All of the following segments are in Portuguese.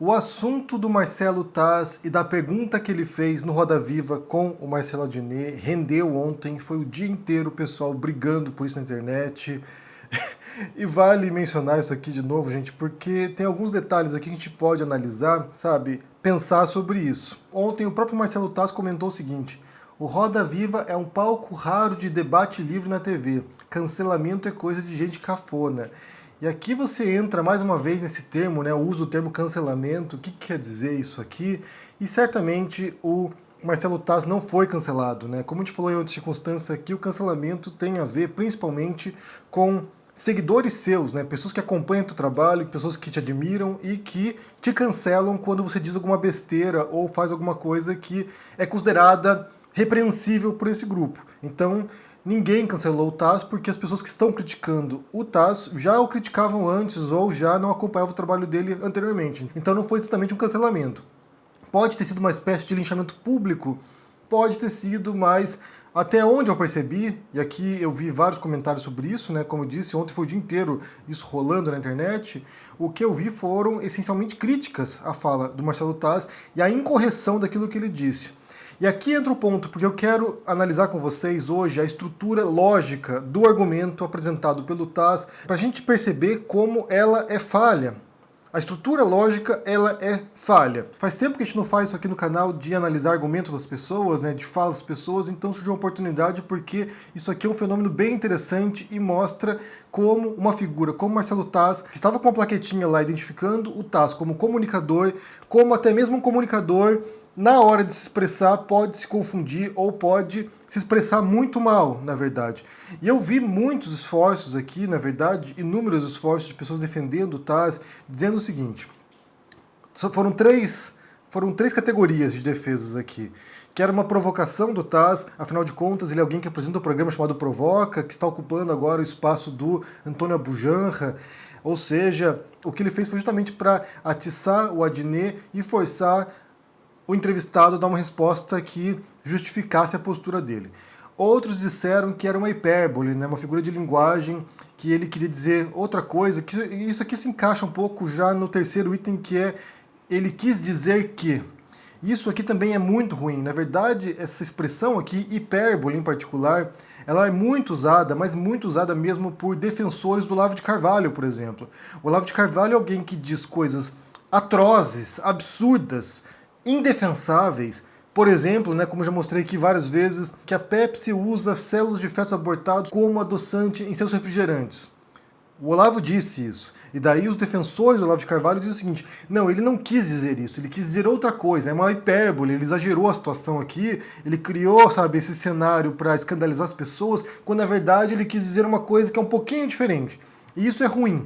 O assunto do Marcelo Taz e da pergunta que ele fez no Roda Viva com o Marcelo Adnet rendeu ontem, foi o dia inteiro o pessoal brigando por isso na internet. E vale mencionar isso aqui de novo, gente, porque tem alguns detalhes aqui que a gente pode analisar, sabe, pensar sobre isso. Ontem o próprio Marcelo Taz comentou o seguinte: o Roda Viva é um palco raro de debate livre na TV. Cancelamento é coisa de gente cafona. E aqui você entra mais uma vez nesse termo, né, o uso do termo cancelamento, o que quer dizer isso aqui? E certamente o Marcelo Taz não foi cancelado, né? Como a gente falou em outra circunstância aqui, o cancelamento tem a ver principalmente com seguidores seus, né? Pessoas que acompanham o teu trabalho, pessoas que te admiram e que te cancelam quando você diz alguma besteira ou faz alguma coisa que é considerada repreensível por esse grupo. Então, ninguém cancelou o Taz porque as pessoas que estão criticando o Taz já o criticavam antes ou já não acompanhavam o trabalho dele anteriormente. Então não foi exatamente um cancelamento. Pode ter sido uma espécie de linchamento público? Pode ter sido, mas até onde eu percebi, e aqui eu vi vários comentários sobre isso, né? Como eu disse, ontem foi o dia inteiro isso rolando na internet, o que eu vi foram essencialmente críticas à fala do Marcelo Taz e a incorreção daquilo que ele disse. E aqui entra o ponto, porque eu quero analisar com vocês hoje a estrutura lógica do argumento apresentado pelo Taz, para a gente perceber como ela é falha. A estrutura lógica, ela é falha. Faz tempo que a gente não faz isso aqui no canal de analisar argumentos das pessoas, né, de falas das pessoas, então surgiu uma oportunidade porque isso aqui é um fenômeno bem interessante e mostra como uma figura como Marcelo Taz, que estava com uma plaquetinha lá identificando o Taz como comunicador, como até mesmo um comunicador, na hora de se expressar, pode se confundir ou pode se expressar muito mal, na verdade. E eu vi muitos esforços aqui, na verdade, inúmeros esforços de pessoas defendendo o Taz, dizendo o seguinte: foram três categorias de defesas aqui. Que era uma provocação do Taz, afinal de contas, ele é alguém que apresenta um programa chamado Provoca, que está ocupando agora o espaço do Antônio Abujanra. Ou seja, o que ele fez foi justamente para atiçar o Adnet e forçar o entrevistado a dar uma resposta que justificasse a postura dele. Outros disseram que era uma hipérbole, né, uma figura de linguagem, que ele queria dizer outra coisa, que isso aqui se encaixa um pouco já no terceiro item, que é ele quis dizer que. Isso aqui também é muito ruim. Na verdade, essa expressão aqui, hipérbole em particular, ela é muito usada, mas muito usada mesmo por defensores do Olavo de Carvalho, por exemplo. O Olavo de Carvalho é alguém que diz coisas atrozes, absurdas, indefensáveis. Por exemplo, né, como já mostrei aqui várias vezes, que a Pepsi usa células de fetos abortados como adoçante em seus refrigerantes. O Olavo disse isso. E daí os defensores do Olavo de Carvalho dizem o seguinte: não, ele não quis dizer isso, ele quis dizer outra coisa, é uma hipérbole, ele exagerou a situação aqui, ele criou, sabe, esse cenário para escandalizar as pessoas, quando na verdade ele quis dizer uma coisa que é um pouquinho diferente. E isso é ruim.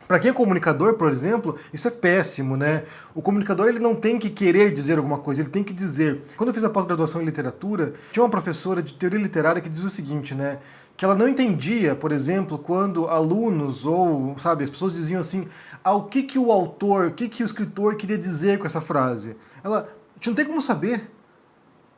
Para quem é comunicador, por exemplo, isso é péssimo, né? O comunicador ele não tem que querer dizer alguma coisa, ele tem que dizer. Quando eu fiz a pós-graduação em literatura, tinha uma professora de teoria literária que diz o seguinte, né? Que ela não entendia, por exemplo, quando alunos ou, sabe, as pessoas diziam assim, o que o autor, o que o escritor queria dizer com essa frase. Ela, a gente não tem como saber.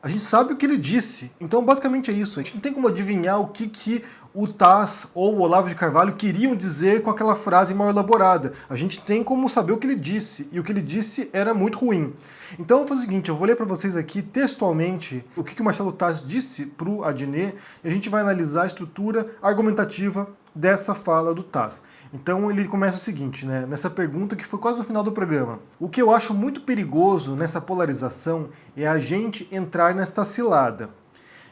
A gente sabe o que ele disse. Então, basicamente é isso. A gente não tem como adivinhar o que o Taz ou o Olavo de Carvalho queriam dizer com aquela frase mal elaborada. A gente tem como saber o que ele disse. E o que ele disse era muito ruim. Então, eu vou fazer o seguinte, eu vou ler para vocês aqui textualmente o que o Marcelo Taz disse para o Adnet e a gente vai analisar a estrutura argumentativa dessa fala do Taz. Então ele começa o seguinte, né, nessa pergunta que foi quase no final do programa. O que eu acho muito perigoso nessa polarização é a gente entrar nesta cilada.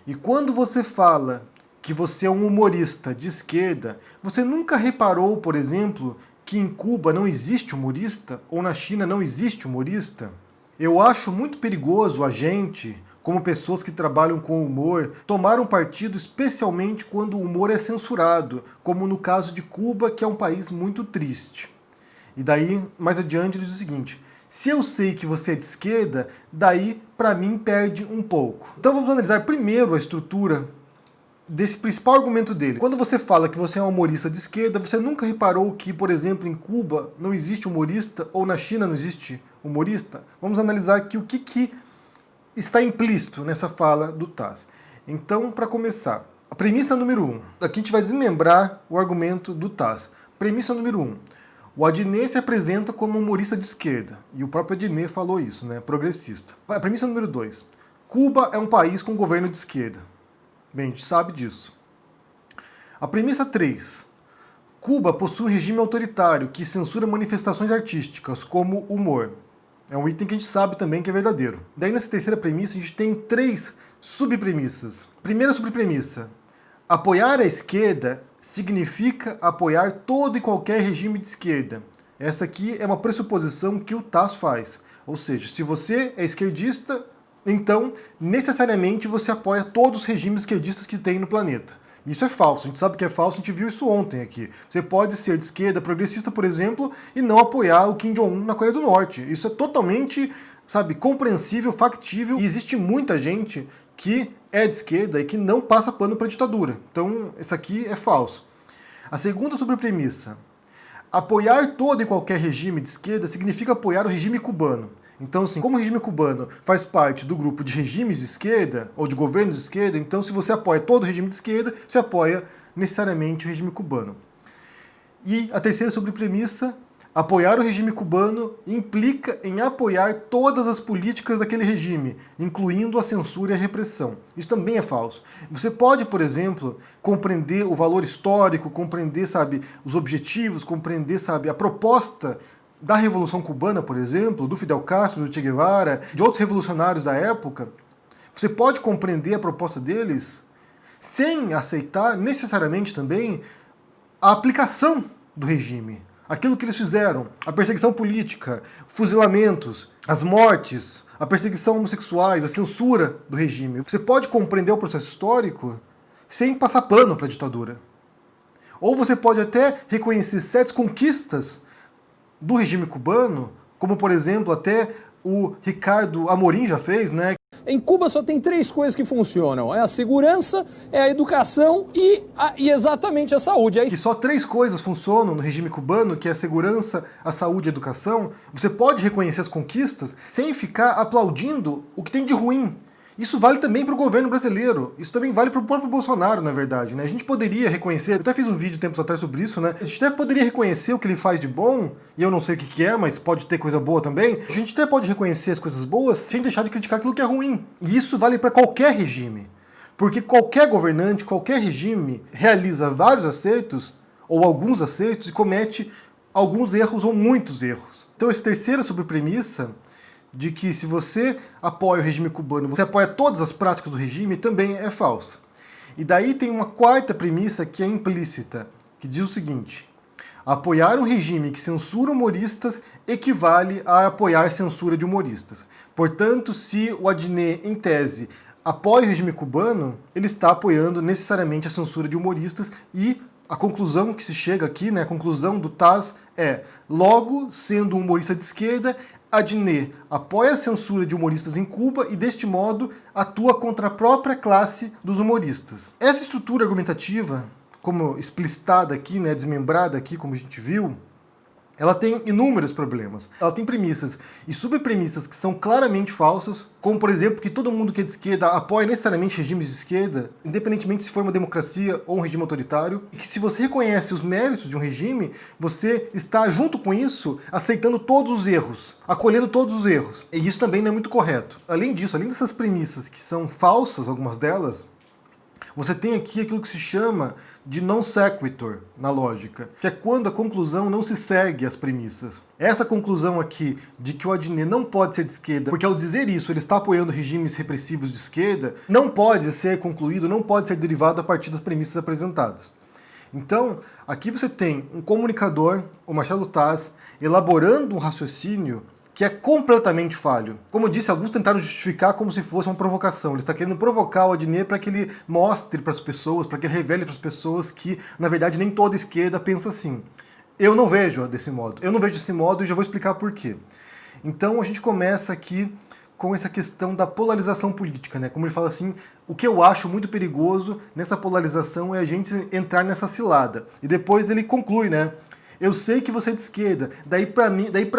E quando você fala que você é um humorista de esquerda, você nunca reparou, por exemplo, que em Cuba não existe humorista ou na China não existe humorista? Eu acho muito perigoso a gente, como pessoas que trabalham com humor, tomar um partido especialmente quando o humor é censurado, como no caso de Cuba, que é um país muito triste. E daí, mais adiante, ele diz o seguinte: se eu sei que você é de esquerda, daí, para mim, perde um pouco. Então vamos analisar primeiro a estrutura desse principal argumento dele. Quando você fala que você é um humorista de esquerda, você nunca reparou que, por exemplo, em Cuba não existe humorista, ou na China não existe humorista? Vamos analisar aqui o que está implícito nessa fala do Taz. Então, para começar, a premissa número 1. Aqui a gente vai desmembrar o argumento do Taz. Premissa número 1. O Adnet se apresenta como um humorista de esquerda, e o próprio Adnet falou isso, né? Progressista. A premissa número 2. Cuba é um país com governo de esquerda. Bem, a gente sabe disso. A premissa 3. Cuba possui um regime autoritário que censura manifestações artísticas, como humor. É um item que a gente sabe também que é verdadeiro. Daí nessa terceira premissa a gente tem 3 subpremissas. Primeira subpremissa. Apoiar a esquerda significa apoiar todo e qualquer regime de esquerda. Essa aqui é uma pressuposição que o Tass faz. Ou seja, se você é esquerdista, então necessariamente você apoia todos os regimes esquerdistas que tem no planeta. Isso é falso, a gente sabe que é falso, a gente viu isso ontem aqui. Você pode ser de esquerda progressista, por exemplo, e não apoiar o Kim Jong-un na Coreia do Norte. Isso é totalmente, sabe, compreensível, factível, e existe muita gente que é de esquerda e que não passa pano para a ditadura. Então, isso aqui é falso. A segunda sobrepremissa. Apoiar todo e qualquer regime de esquerda significa apoiar o regime cubano. Então, assim, como o regime cubano faz parte do grupo de regimes de esquerda, ou de governos de esquerda, então se você apoia todo o regime de esquerda, você apoia necessariamente o regime cubano. E a terceira sobrepremissa, apoiar o regime cubano implica em apoiar todas as políticas daquele regime, incluindo a censura e a repressão. Isso também é falso. Você pode, por exemplo, compreender o valor histórico, compreender, sabe, os objetivos, compreender, sabe, a proposta da Revolução Cubana, por exemplo, do Fidel Castro, do Che Guevara, de outros revolucionários da época. Você pode compreender a proposta deles sem aceitar necessariamente também a aplicação do regime. Aquilo que eles fizeram, a perseguição política, fuzilamentos, as mortes, a perseguição homossexuais, a censura do regime. Você pode compreender o processo histórico sem passar pano para a ditadura. Ou você pode até reconhecer certas conquistas do regime cubano, como por exemplo até o Ricardo Amorim já fez, né? Em Cuba só tem 3 coisas que funcionam: é a segurança, é a educação e exatamente a saúde. E só 3 coisas funcionam no regime cubano, que é a segurança, a saúde e a educação. Você pode reconhecer as conquistas sem ficar aplaudindo o que tem de ruim. Isso vale também para o governo brasileiro. Isso também vale para o próprio Bolsonaro, na verdade, né? A gente poderia reconhecer, eu até fiz um vídeo tempos atrás sobre isso, né? A gente até poderia reconhecer o que ele faz de bom, e eu não sei o que é, mas pode ter coisa boa também. A gente até pode reconhecer as coisas boas sem deixar de criticar aquilo que é ruim. E isso vale para qualquer regime. Porque qualquer governante, qualquer regime realiza vários acertos, ou alguns acertos, e comete alguns erros ou muitos erros. Então essa terceira sobrepremissa de que se você apoia o regime cubano, você apoia todas as práticas do regime, também é falsa. E daí tem uma quarta premissa que é implícita, que diz o seguinte: apoiar um regime que censura humoristas equivale a apoiar a censura de humoristas. Portanto, se o Adnet, em tese, apoia o regime cubano, ele está apoiando necessariamente a censura de humoristas, e a conclusão que se chega aqui, né, a conclusão do Tass é: logo, sendo um humorista de esquerda, Adnet apoia a censura de humoristas em Cuba e, deste modo, atua contra a própria classe dos humoristas. Essa estrutura argumentativa, como explicitada aqui, né, desmembrada aqui, como a gente viu, ela tem inúmeros problemas. Ela tem premissas e subpremissas que são claramente falsas, como, por exemplo, que todo mundo que é de esquerda apoia necessariamente regimes de esquerda, independentemente se for uma democracia ou um regime autoritário, e que se você reconhece os méritos de um regime, você está, junto com isso, aceitando todos os erros, acolhendo todos os erros. E isso também não é muito correto. Além disso, além dessas premissas que são falsas, algumas delas, você tem aqui aquilo que se chama de non sequitur na lógica, que é quando a conclusão não se segue às premissas. Essa conclusão aqui de que o Adnet não pode ser de esquerda, porque ao dizer isso ele está apoiando regimes repressivos de esquerda, não pode ser concluído, não pode ser derivado a partir das premissas apresentadas. Então, aqui você tem um comunicador, o Marcelo Tass, elaborando um raciocínio que é completamente falho. Como eu disse, alguns tentaram justificar como se fosse uma provocação. Ele está querendo provocar o Adnet para que ele mostre para as pessoas, para que ele revele para as pessoas que, na verdade, nem toda esquerda pensa assim. Eu não vejo desse modo. Eu não vejo desse modo e já vou explicar por quê. Então, a gente começa aqui com essa questão da polarização política, né? Como ele fala assim, o que eu acho muito perigoso nessa polarização é a gente entrar nessa cilada. E depois ele conclui, né? Eu sei que você é de esquerda, daí pra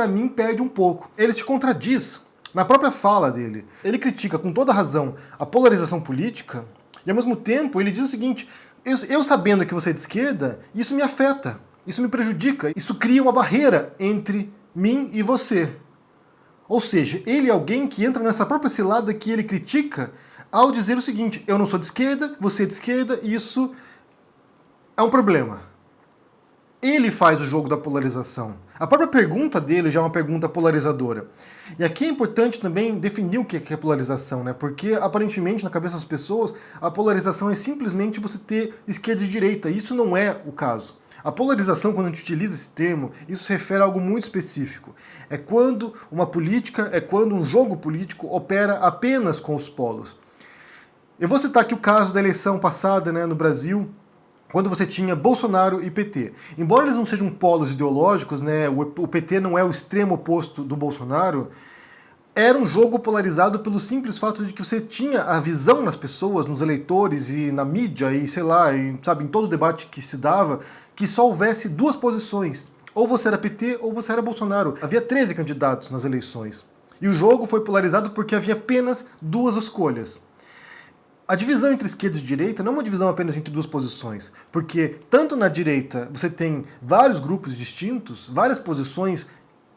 mim perde um pouco. Ele se contradiz na própria fala dele. Ele critica com toda razão a polarização política e ao mesmo tempo ele diz o seguinte: eu sabendo que você é de esquerda, isso me afeta. Isso me prejudica, isso cria uma barreira entre mim e você. Ou seja, ele é alguém que entra nessa própria cilada que ele critica ao dizer o seguinte: eu não sou de esquerda, você é de esquerda, e isso é um problema. Ele faz o jogo da polarização. A própria pergunta dele já é uma pergunta polarizadora. E aqui é importante também definir o que é polarização, né? Porque aparentemente na cabeça das pessoas a polarização é simplesmente você ter esquerda e direita. Isso não é o caso. A polarização, quando a gente utiliza esse termo, isso se refere a algo muito específico. É quando uma política, é quando um jogo político opera apenas com os polos. Eu vou citar aqui o caso da eleição passada, né, no Brasil, quando você tinha Bolsonaro e PT. Embora eles não sejam polos ideológicos, né, o PT não é o extremo oposto do Bolsonaro, era um jogo polarizado pelo simples fato de que você tinha a visão nas pessoas, nos eleitores e na mídia e sei lá, sabe, em todo o debate que se dava, que só houvesse duas posições. Ou você era PT ou você era Bolsonaro. Havia 13 candidatos nas eleições. E o jogo foi polarizado porque havia apenas duas escolhas. A divisão entre esquerda e direita não é uma divisão apenas entre duas posições, porque tanto na direita você tem vários grupos distintos, várias posições,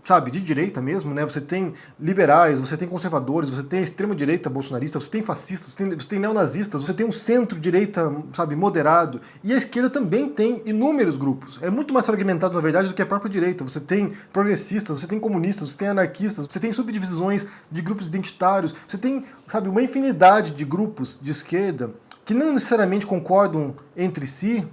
sabe, de direita mesmo, né? Você tem liberais, você tem conservadores, você tem a extrema-direita bolsonarista, você tem fascistas, você tem neonazistas, você tem um centro-direita, sabe, moderado, e a esquerda também tem inúmeros grupos. É muito mais fragmentado, na verdade, do que a própria direita. Você tem progressistas, você tem comunistas, você tem anarquistas, você tem subdivisões de grupos identitários, você tem, sabe, uma infinidade de grupos de esquerda que não necessariamente concordam entre si,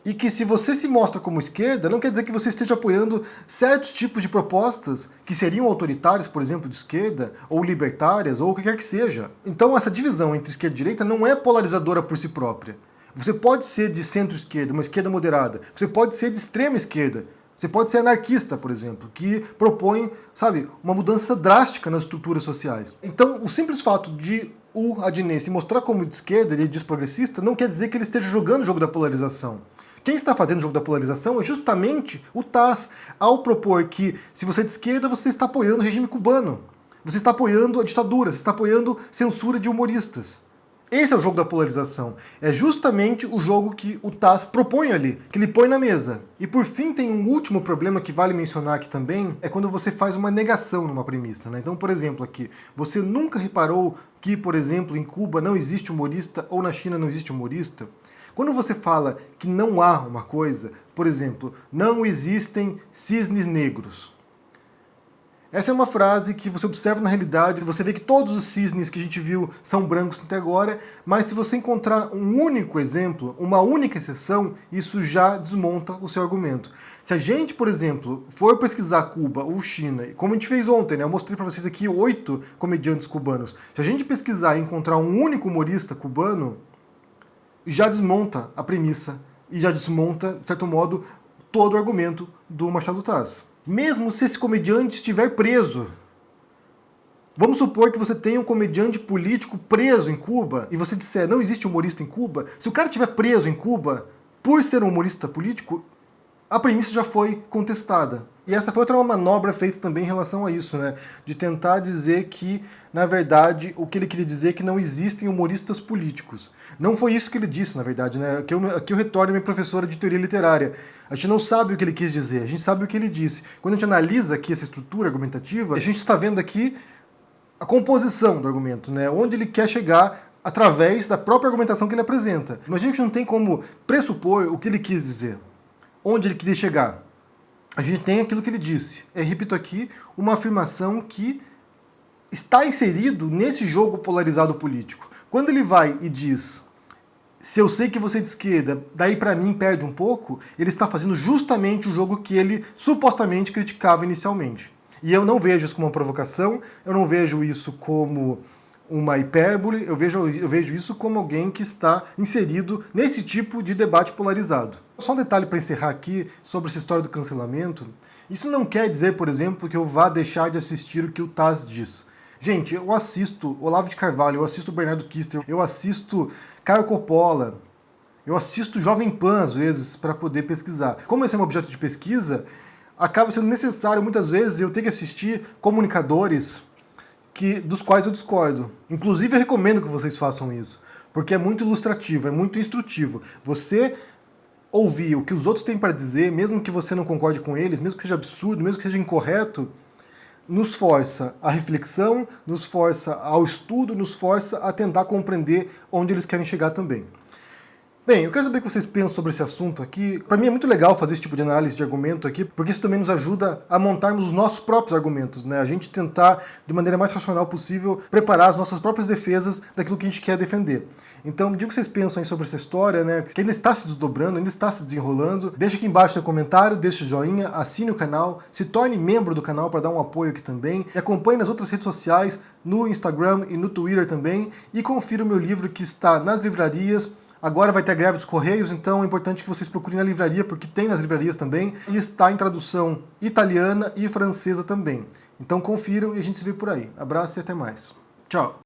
e que se você se mostra como esquerda, não quer dizer que você esteja apoiando certos tipos de propostas que seriam autoritárias, por exemplo, de esquerda, ou libertárias, ou o que quer que seja. Então essa divisão entre esquerda e direita não é polarizadora por si própria. Você pode ser de centro-esquerda, uma esquerda moderada. Você pode ser de extrema esquerda. Você pode ser anarquista, por exemplo, que propõe, sabe, uma mudança drástica nas estruturas sociais. Então, o simples fato de o Adnet se mostrar como de esquerda, ele diz progressista, não quer dizer que ele esteja jogando o jogo da polarização. Quem está fazendo o jogo da polarização é justamente o TASS, ao propor que, se você é de esquerda, você está apoiando o regime cubano. Você está apoiando a ditadura, você está apoiando censura de humoristas. Esse é o jogo da polarização. É justamente o jogo que o TASS propõe ali, que ele põe na mesa. E por fim tem um último problema que vale mencionar aqui também, é quando você faz uma negação numa premissa, né? Então, por exemplo, aqui, você nunca reparou que, por exemplo, em Cuba não existe humorista ou na China não existe humorista? Quando você fala que não há uma coisa, por exemplo, não existem cisnes negros. Essa é uma frase que você observa na realidade, você vê que todos os cisnes que a gente viu são brancos até agora, mas se você encontrar um único exemplo, uma única exceção, isso já desmonta o seu argumento. Se a gente, por exemplo, for pesquisar Cuba ou China, como a gente fez ontem, né? Eu mostrei para vocês aqui 8 comediantes cubanos. Se a gente pesquisar e encontrar um único humorista cubano, já desmonta a premissa e já desmonta, de certo modo, todo o argumento do Marcelo Taz. Mesmo se esse comediante estiver preso, vamos supor que você tenha um comediante político preso em Cuba e você disser não existe humorista em Cuba, se o cara estiver preso em Cuba por ser um humorista político, a premissa já foi contestada. E essa foi outra manobra feita também em relação a isso, né? De tentar dizer que, na verdade, o que ele queria dizer é que não existem humoristas políticos. Não foi isso que ele disse, na verdade, né? Aqui eu retorno a minha professora de teoria literária. A gente não sabe o que ele quis dizer, a gente sabe o que ele disse. Quando a gente analisa aqui essa estrutura argumentativa, a gente está vendo aqui a composição do argumento, né? Onde ele quer chegar através da própria argumentação que ele apresenta. Mas a gente não tem como pressupor o que ele quis dizer. Onde ele queria chegar? A gente tem aquilo que ele disse. Eu repito aqui, uma afirmação que está inserido nesse jogo polarizado político. Quando ele vai e diz, se eu sei que você é de esquerda, daí para mim perde um pouco, ele está fazendo justamente o jogo que ele supostamente criticava inicialmente. E eu não vejo isso como uma provocação, eu não vejo isso como uma hipérbole, eu vejo isso como alguém que está inserido nesse tipo de debate polarizado. Só um detalhe para encerrar aqui sobre essa história do cancelamento. Isso não quer dizer, por exemplo, que eu vá deixar de assistir o que o Taz diz. Gente, eu assisto Olavo de Carvalho, eu assisto Bernardo Kister, eu assisto Caio Coppola, eu assisto Jovem Pan, às vezes, para poder pesquisar. Como esse é um objeto de pesquisa, acaba sendo necessário, muitas vezes, eu ter que assistir comunicadores dos quais eu discordo. Inclusive, eu recomendo que vocês façam isso, porque é muito ilustrativo, é muito instrutivo. Você ouvir o que os outros têm para dizer, mesmo que você não concorde com eles, mesmo que seja absurdo, mesmo que seja incorreto, nos força à reflexão, nos força ao estudo, nos força a tentar compreender onde eles querem chegar também. Bem, eu quero saber o que vocês pensam sobre esse assunto aqui. Para mim é muito legal fazer esse tipo de análise de argumento aqui, porque isso também nos ajuda a montarmos os nossos próprios argumentos, né? A gente tentar, de maneira mais racional possível, preparar as nossas próprias defesas daquilo que a gente quer defender. Então, me diga o que vocês pensam aí sobre essa história, né? Que ainda está se desdobrando, ainda está se desenrolando. Deixa aqui embaixo seu comentário, deixa o joinha, assine o canal, se torne membro do canal para dar um apoio aqui também. E acompanhe nas outras redes sociais, no Instagram e no Twitter também. E confira o meu livro que está nas livrarias. Agora vai ter a greve dos Correios, então é importante que vocês procurem na livraria, porque tem nas livrarias também, e está em tradução italiana e francesa também. Então confiram e a gente se vê por aí. Abraço e até mais. Tchau!